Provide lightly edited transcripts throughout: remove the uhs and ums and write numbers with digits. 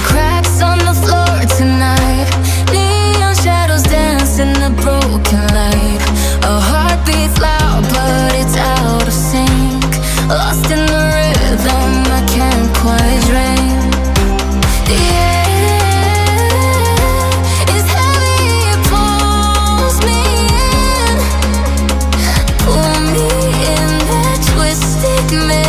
the cracks on the floor tonight. Neon shadows dance in the broken light. A heart beats loud but it's out of sync. Lost in the rhythm, I can't quite dream. The air is heavy, it pulls me in. Pull me in that twisted maze.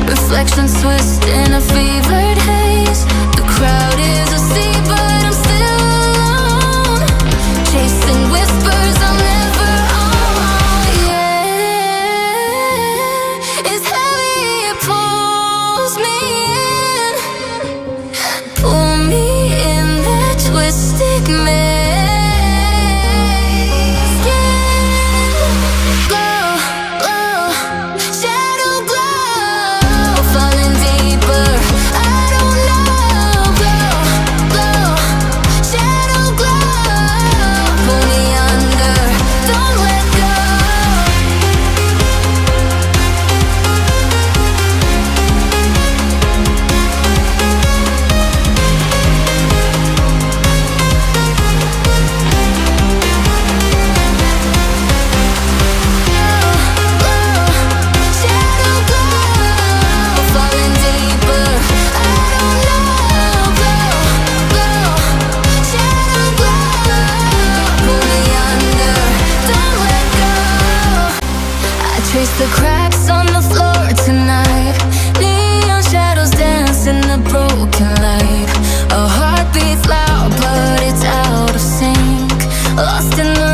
Reflections twist in a fevered haze. The crowd is asleep, but I'm still alone, chasing whispers I'll never own. Yeah, it's heavy, it pulls me in. Pull me in that twisted maze. Skin glow, glow, shadow glow. Falling deeper, I don't know. Glow, glow, shadow glow. Pull me under, don't let go. Shadow glow, falling deeper, I don't know. Glow, glow, shadow glow. Pull me under, don't let go. I trace the cracks on the floor tonight. Neon shadows dance in the broken light. A heart beats loud but it's out of sync. Lost in the